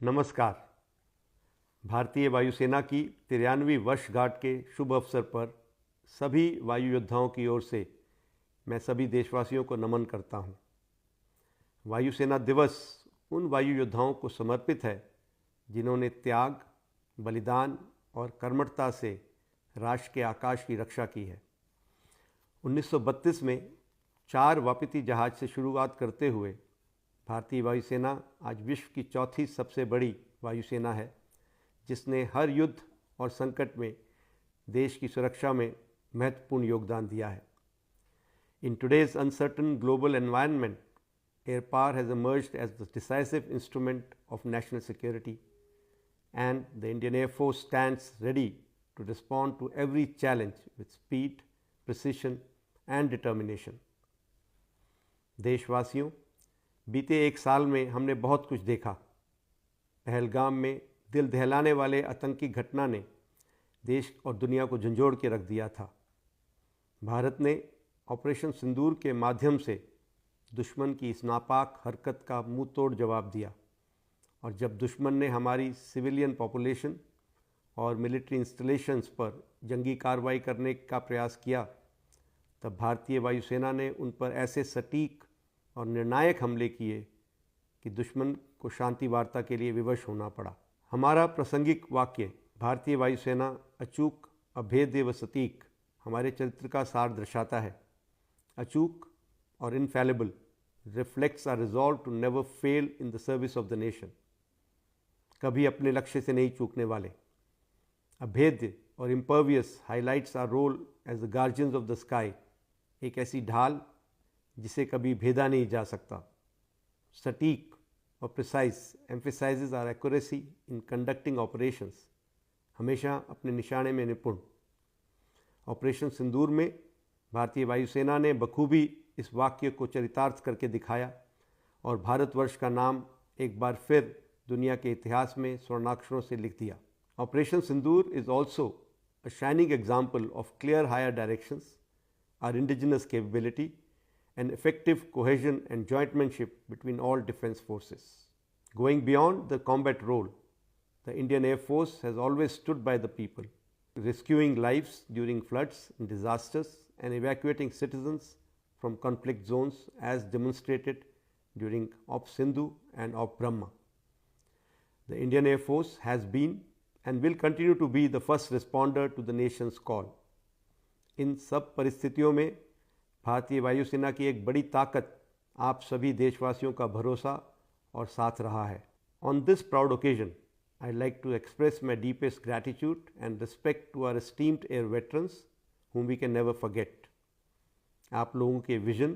नमस्कार। भारतीय वायुसेना की 93वीं वर्षगांठ के शुभ अवसर पर सभी वायु योद्धाओं की ओर से मैं सभी देशवासियों को नमन करता हूं। वायुसेना दिवस उन वायु योद्धाओं को समर्पित है जिन्होंने त्याग, बलिदान और कर्मठता से राष्ट्र के आकाश की रक्षा की है। 1932 में 4 वापती जहाज से शुरुआत करते हुए भारतीय वायुसेना आज विश्व की चौथी सबसे बड़ी वायुसेना है, जिसने हर युद्ध और संकट में देश की सुरक्षा में महत्वपूर्ण योगदान दिया है। In today's uncertain global environment, air power has emerged as the decisive instrument of national security, and the Indian Air Force stands ready to respond to every challenge with speed, precision and determination. देशवासियों, बीते एक साल में हमने बहुत कुछ देखा। पहलगाम में दिल दहलाने वाले आतंकी घटना ने देश और दुनिया को झंझोड़ के रख दिया था। भारत ने ऑपरेशन सिंदूर के माध्यम से दुश्मन की इस नापाक हरकत का मुंह तोड़ जवाब दिया, और जब दुश्मन ने हमारी सिविलियन पॉपुलेशन और मिलिट्री इंस्टॉलेशंस पर जंगी कार्रवाई करने का प्रयास किया, तब भारतीय वायुसेना ने उन पर ऐसे सटीक और निर्णायक हमले किए कि दुश्मन को शांति वार्ता के लिए विवश होना पड़ा। हमारा प्रासंगिक वाक्य भारतीय वायुसेना अचूक, अभेद्य व सटीक हमारे चरित्र का सार दर्शाता है। अचूक और infallible reflects our resolve to never fail in the service of the nation. कभी अपने लक्ष्य से नहीं चूकने वाले। अभेद्य और impervious highlights our role as the guardians of the sky, एक ऐसी ढाल जिसे कभी भेदा नहीं जा सकता। सटीक और precise emphasises our accuracy in conducting operations, हमेशा अपने निशाने में निपुण। ऑपरेशन सिंदूर में भारतीय वायुसेना ने बखूबी इस वाक्य को चरितार्थ करके दिखाया और भारतवर्ष का नाम एक बार फिर दुनिया के इतिहास में स्वर्णाक्षरों से लिख दिया। Operation Sindoor is also a shining example of clear higher directions, our indigenous capability and effective cohesion and jointmanship between all defense forces. Going beyond the combat role, the Indian Air Force has always stood by the people, rescuing lives during floods and disasters and evacuating citizens from conflict zones as demonstrated during Op Sindhu and Op Brahma. The Indian Air Force has been and will continue to be the first responder to the nation's call. इन सब परिस्थितियों में भारतीय वायुसेना की एक बड़ी ताकत आप सभी देशवासियों का भरोसा और साथ रहा है। On this proud occasion I like to express my deepest gratitude and respect to our esteemed air veterans whom we can never forget. आप लोगों के विजन,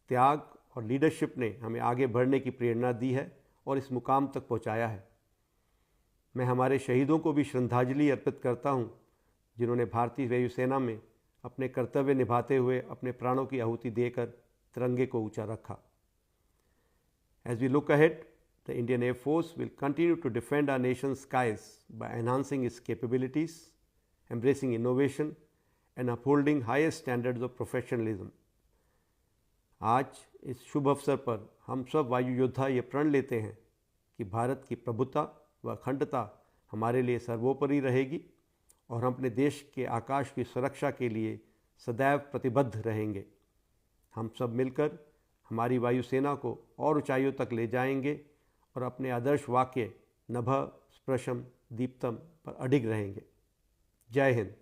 त्याग और लीडरशिप ने हमें आगे बढ़ने की प्रेरणा दी है और इस मुकाम तक पहुंचाया है। मैं हमारे शहीदों को भी श्रद्धांजलि अर्पित करता हूं, जिन्होंने भारतीय वायुसेना में अपने कर्तव्य निभाते हुए अपने प्राणों की आहुति देकर तिरंगे को ऊंचा रखा। As we look ahead, the Indian Air Force will continue to defend our nation's skies by enhancing its capabilities, embracing innovation, and upholding highest standards of professionalism. आज इस शुभ अवसर पर हम सब वायु योद्धा ये प्रण लेते हैं कि भारत की प्रभुता व अखंडता हमारे लिए सर्वोपरि रहेगी और हम अपने देश के आकाश की सुरक्षा के लिए सदैव प्रतिबद्ध रहेंगे। हम सब मिलकर हमारी वायुसेना को और ऊंचाइयों तक ले जाएंगे और अपने आदर्श वाक्य नभः स्पृशं दीप्तम पर अडिग रहेंगे। जय हिंद।